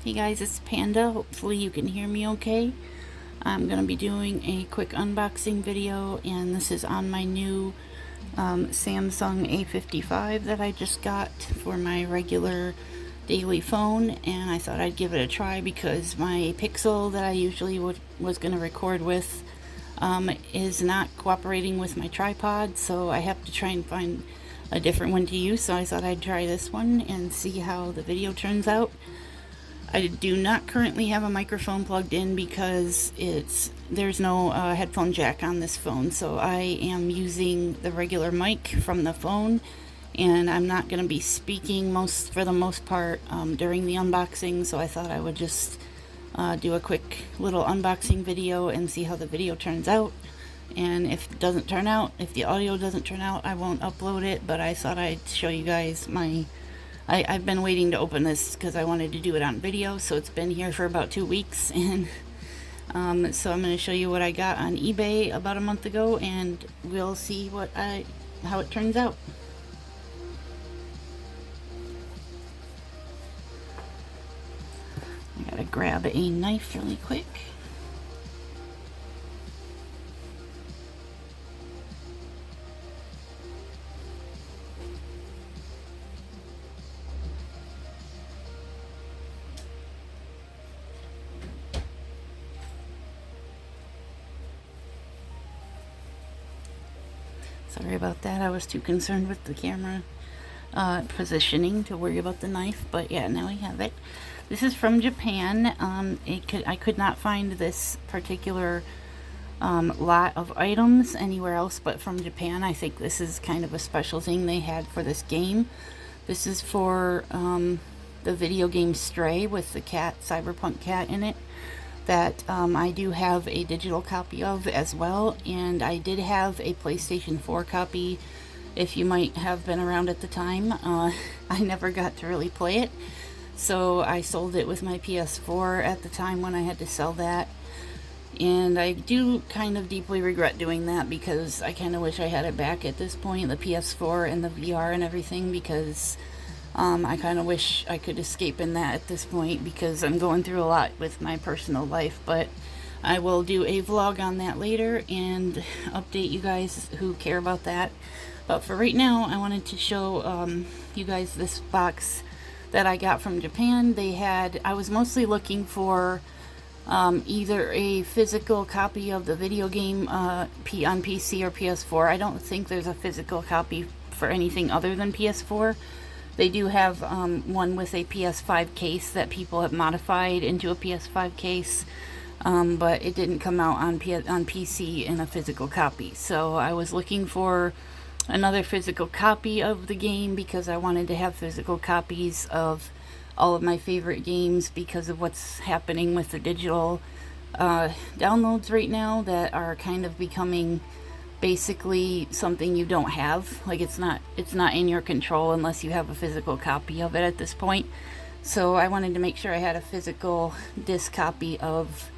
Hey guys, it's Panda. Hopefully you can hear me okay. I'm going to be doing a quick unboxing video, and this is on my new Samsung A55 that I just got for my regular daily phone, and I thought I'd give it a try because my Pixel that I usually was going to record with is not cooperating with my tripod, so I have to try and find a different one to use. So I thought I'd try this one and see how the video turns out. I do not currently have a microphone plugged in because there's no headphone jack on this phone, so I am using the regular mic from the phone, and I'm not going to be speaking for the most part during the unboxing, so I thought I would just do a quick little unboxing video and see how the video turns out. And if it doesn't turn out, if the audio doesn't turn out, I won't upload it, but I thought I'd show you guys I've been waiting to open this because I wanted to do it on video, so it's been here for about 2 weeks, and so I'm going to show you what I got on eBay about a month ago, and we'll see how it turns out. I gotta grab a knife really quick. Sorry about that, I was too concerned with the camera positioning to worry about the knife, but yeah, now we have it. This is from Japan. I could not find this particular lot of items anywhere else but from Japan. I think this is kind of a special thing they had for this game. This is for the video game Stray with the cat, Cyberpunk cat in it, that I do have a digital copy of as well, and I did have a PlayStation 4 copy, if you might have been around at the time. I never got to really play it, so I sold it with my PS4 at the time when I had to sell that, and I do kind of deeply regret doing that because I kind of wish I had it back at this point, the PS4 and the VR and everything, because I kind of wish I could escape in that at this point because I'm going through a lot with my personal life, but I will do a vlog on that later and update you guys who care about that. But for right now, I wanted to show you guys this box that I got from Japan. I was mostly looking for either a physical copy of the video game on PC or PS4. I don't think there's a physical copy for anything other than PS4. They do have one with a PS5 case that people have modified into a PS5 case, but it didn't come out on PC in a physical copy. So I was looking for another physical copy of the game because I wanted to have physical copies of all of my favorite games because of what's happening with the digital downloads right now that are kind of becoming basically something you don't have. Like it's not in your control unless you have a physical copy of it at this point. So I wanted to make sure I had a physical disc copy of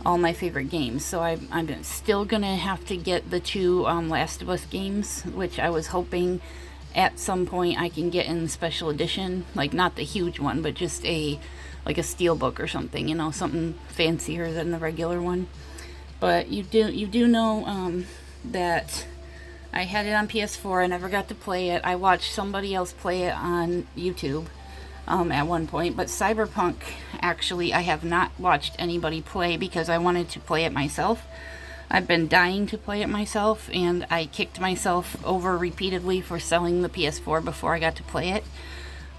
all my favorite games. So I'm still gonna have to get the two Last of Us games, which I was hoping at some point I can get in special edition, like not the huge one, but just like a steelbook or something, you know, something fancier than the regular one. But you do know that I had it on PS4. I never got to play it. I watched somebody else play it on YouTube at one point, but Cyberpunk, actually, I have not watched anybody play because I wanted to play it myself. I've been dying to play it myself, and I kicked myself over repeatedly for selling the PS4 before I got to play it.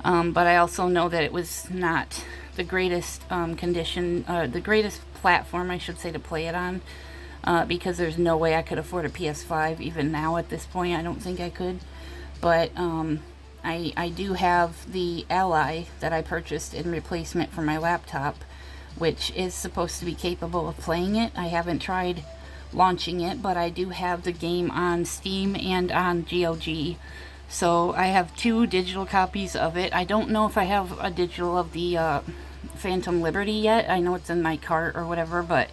But I also know that it was not the greatest the greatest platform, I should say, to play it on. Because there's no way I could afford a PS5 even now at this point. I don't think I could. But I do have the Ally that I purchased in replacement for my laptop, which is supposed to be capable of playing it. I haven't tried launching it, but I do have the game on Steam and on GOG. So I have two digital copies of it. I don't know if I have a digital of the Phantom Liberty yet. I know it's in my cart or whatever, but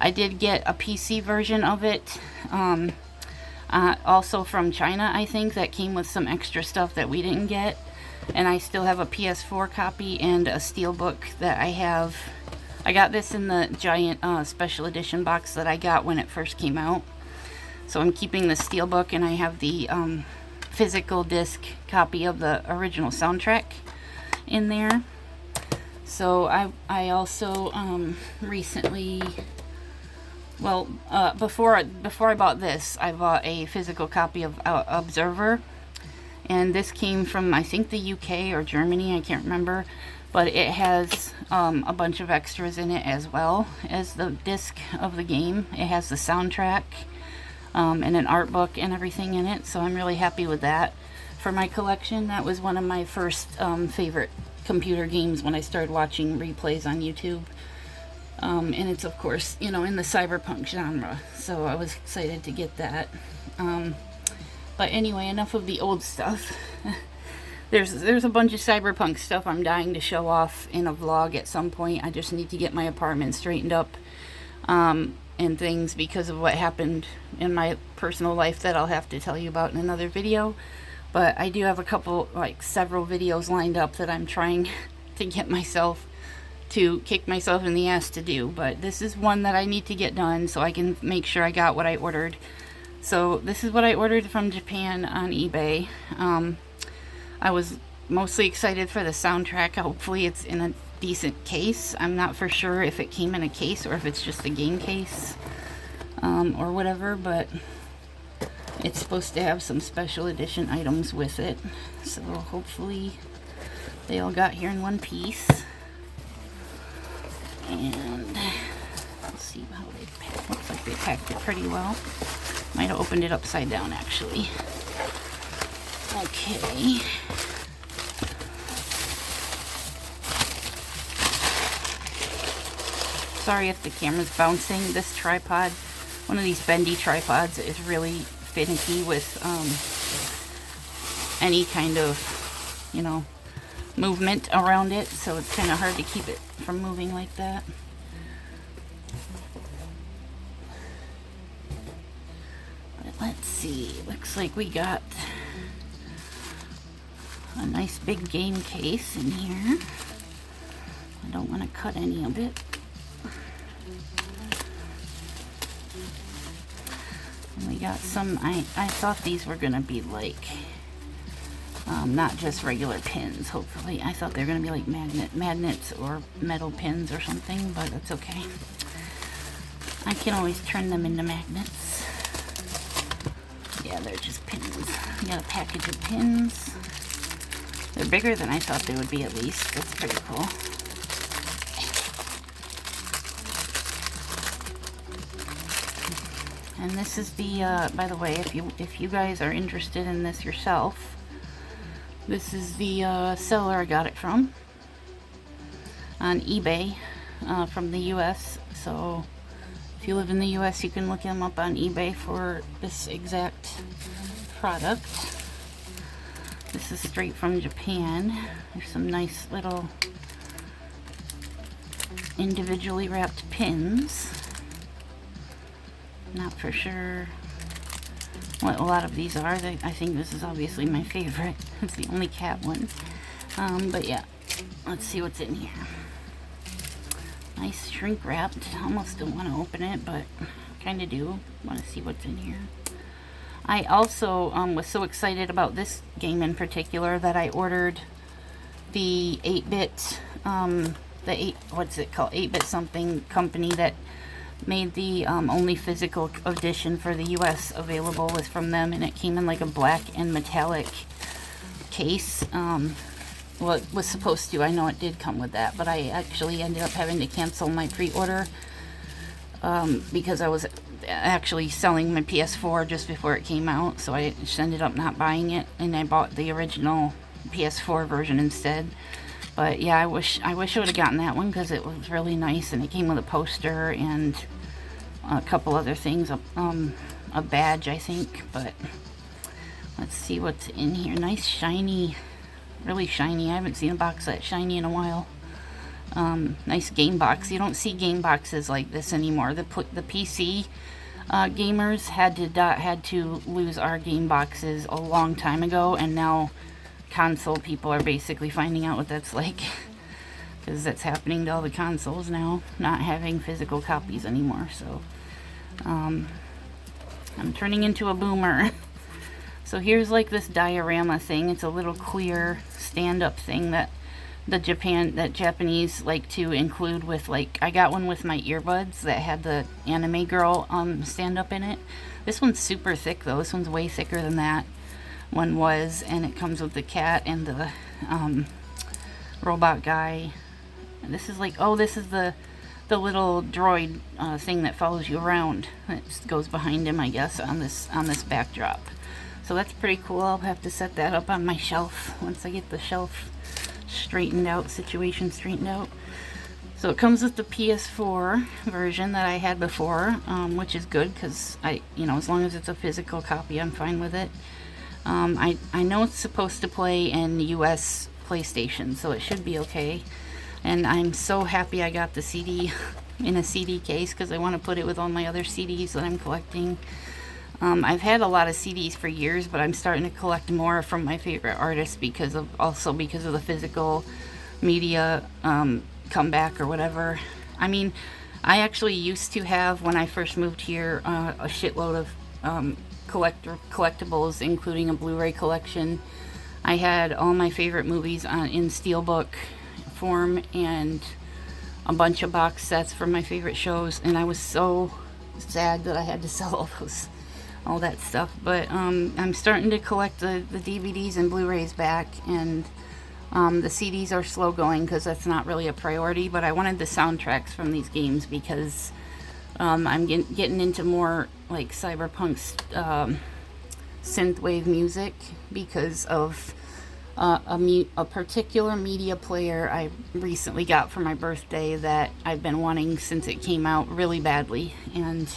I did get a PC version of it, also from China, I think, that came with some extra stuff that we didn't get. And I still have a PS4 copy and a steelbook that I have. I got this in the giant special edition box that I got when it first came out. So I'm keeping the steelbook, and I have the physical disc copy of the original soundtrack in there. So I also recently, well, before I bought this, I bought a physical copy of Observer, and this came from, I think, the UK or Germany, I can't remember, but it has a bunch of extras in it as well as the disc of the game. It has the soundtrack and an art book and everything in it, so I'm really happy with that for my collection. That was one of my first favorite computer games when I started watching replays on YouTube. And it's, of course, you know, in the Cyberpunk genre, so I was excited to get that. But anyway, enough of the old stuff. There's a bunch of Cyberpunk stuff I'm dying to show off in a vlog at some point. I just need to get my apartment straightened up and things because of what happened in my personal life that I'll have to tell you about in another video. But I do have a couple, like several videos lined up that I'm trying to get myself to kick myself in the ass to do. But this is one that I need to get done so I can make sure I got what I ordered. So this is what I ordered from Japan on eBay. I was mostly excited for the soundtrack. Hopefully it's in a decent case. I'm not for sure if it came in a case or if it's just a game case or whatever, but it's supposed to have some special edition items with it. So hopefully they all got here in one piece. And let's see how they packed. Looks like they packed it pretty well. Might have opened it upside down actually. Okay. Sorry if the camera's bouncing. This tripod, one of these bendy tripods, is really finicky with any kind of, you know, movement around it, so it's kind of hard to keep it from moving like that. But let's see, looks like we got a nice big game case in here. I don't want to cut any of it. And we got some, I thought these were going to be like, not just regular pins, hopefully. I thought they were going to be like magnets or metal pins or something, but that's okay. I can always turn them into magnets. Yeah, they're just pins. We got a package of pins. They're bigger than I thought they would be, at least. That's pretty cool. And this is the, by the way, if you guys are interested in this yourself, this is the seller I got it from on eBay from the US. So if you live in the US, you can look them up on eBay for this exact product. This is straight from Japan. There's some nice little individually wrapped pins. Not for sure what a lot of these are. I think this is obviously my favorite. It's the only cat one. But yeah, let's see what's in here. Nice shrink wrapped. Almost don't want to open it, but kind of do want to see what's in here. I also was so excited about this game in particular that I ordered the 8-bit, what's it called? 8-bit something company that made the only physical edition for the US available was from them, and it came in like a black and metallic case. Well, it was supposed to. I know it did come with that, but I actually ended up having to cancel my pre-order because I was actually selling my PS4 just before it came out, so I just ended up not buying it, and I bought the original PS4 version instead. But yeah, I wish I would have gotten that one because it was really nice, and it came with a poster and a couple other things, a badge, I think. But let's see what's in here. Nice shiny, really shiny. I haven't seen a box that shiny in a while. Nice game box. You don't see game boxes like this anymore. The PC gamers had to lose our game boxes a long time ago, and now console people are basically finding out what that's like. Because that's happening to all the consoles now, not having physical copies anymore. So, I'm turning into a boomer. So here's like this diorama thing. It's a little clear stand-up thing that Japanese like to include with, like, I got one with my earbuds that had the anime girl stand up in it. This one's super thick though. This one's way thicker than that one was, and it comes with the cat and the robot guy. And this is like, oh, this is the little droid thing that follows you around. It just goes behind him, I guess, on this backdrop. So that's pretty cool. I'll have to set that up on my shelf once I get the shelf situation straightened out. So it comes with the PS4 version that I had before, which is good because as long as it's a physical copy, I'm fine with it. I know it's supposed to play in US PlayStation, so it should be okay. And I'm so happy I got the CD in a CD case because I want to put it with all my other CDs that I'm collecting. I've had a lot of CDs for years, but I'm starting to collect more from my favorite artists because of the physical media comeback or whatever. I mean, I actually used to have, when I first moved here, a shitload of collectibles, including a Blu-ray collection. I had all my favorite movies in steelbook form and a bunch of box sets from my favorite shows, and I was so sad that I had to sell all that stuff. But I'm starting to collect the DVDs and Blu-rays back, and the CDs are slow going because that's not really a priority, but I wanted the soundtracks from these games because I'm getting into more like Cyberpunk's synthwave music because of a particular media player I recently got for my birthday that I've been wanting since it came out really badly. And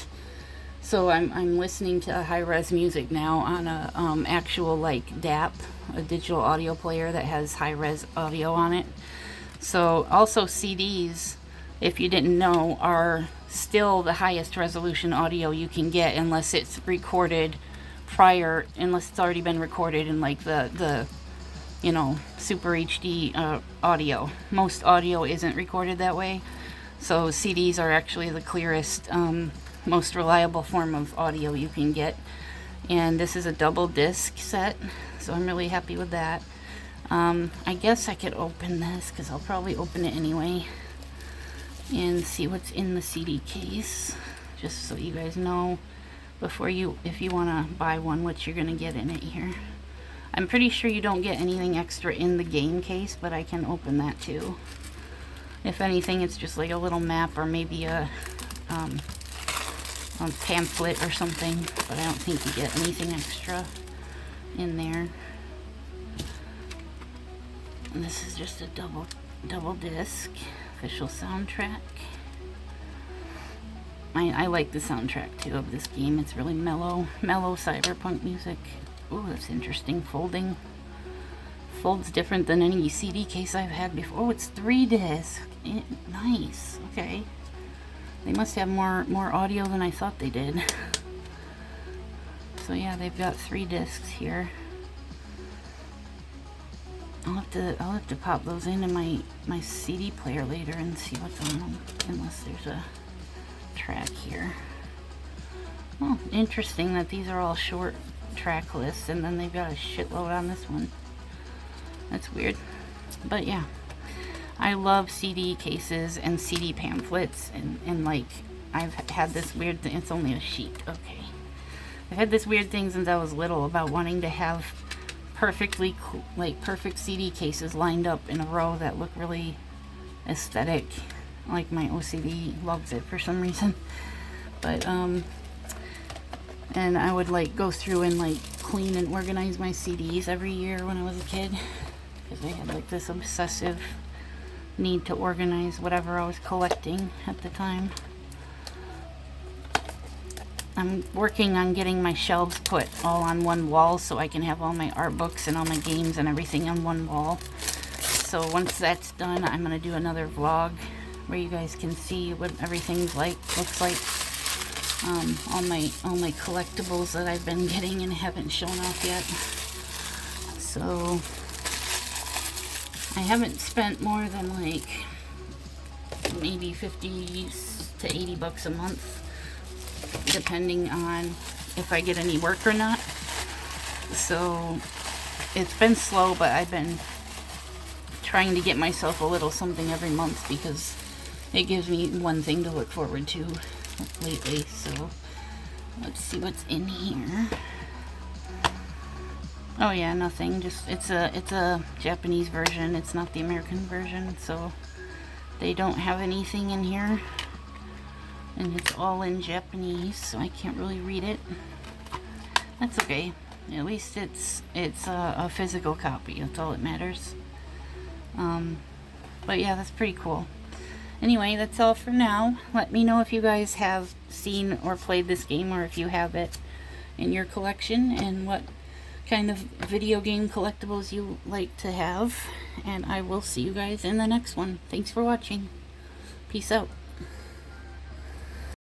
so I'm listening to high-res music now on a actual like DAP, a digital audio player that has high-res audio on it. So also CDs, if you didn't know, are still the highest resolution audio you can get unless it's recorded unless it's already been recorded in like the Super HD audio. Most audio isn't recorded that way. So CDs are actually the clearest, most reliable form of audio you can get. And this is a double disc set, so I'm really happy with that. I guess I could open this because I'll probably open it anyway and see what's in the CD case, just so you guys know if you want to buy one, what you're going to get in it here. I'm pretty sure you don't get anything extra in the game case, but I can open that too. If anything, it's just like a little map or maybe a pamphlet or something, but I don't think you get anything extra in there. And this is just a double disc official soundtrack. I like the soundtrack too of this game. It's really mellow cyberpunk music. Ooh, that's interesting. Folds different than any CD case I've had before. Oh, it's 3 discs. Nice. Okay. They must have more audio than I thought they did. So yeah, they've got 3 discs here. I'll have to pop those into my CD player later and see what's on them, unless there's a track here. Oh, interesting that these are all short track lists, and then they've got a shitload on this one. That's weird. But yeah, I love CD cases and CD pamphlets, and like, I've had this weird thing. It's only a sheet. Okay. I've had this weird thing since I was little about wanting to have perfect CD cases lined up in a row that look really aesthetic. Like, my OCD loves it for some reason. But and I would like go through and like clean and organize my CDs every year when I was a kid, because I had like this obsessive need to organize whatever I was collecting at the time. I'm working on getting my shelves put all on one wall so I can have all my art books and all my games and everything on one wall. So once that's done, I'm going to do another vlog where you guys can see what everything's looks like. All my collectibles that I've been getting and haven't shown off yet. So I haven't spent more than like maybe 50 to 80 bucks a month, depending on if I get any work or not. So it's been slow, but I've been trying to get myself a little something every month because it gives me one thing to look forward to lately. So let's see what's in here. Oh yeah, nothing. Just it's a Japanese version. It's not the American version, so they don't have anything in here, and it's all in Japanese, so I can't really read it. That's okay. At least it's a physical copy. That's all that matters. But yeah, that's pretty cool. Anyway, that's all for now. Let me know if you guys have seen or played this game, or if you have it in your collection, and what kind of video game collectibles you like to have. And I will see you guys in the next one. Thanks for watching. Peace out.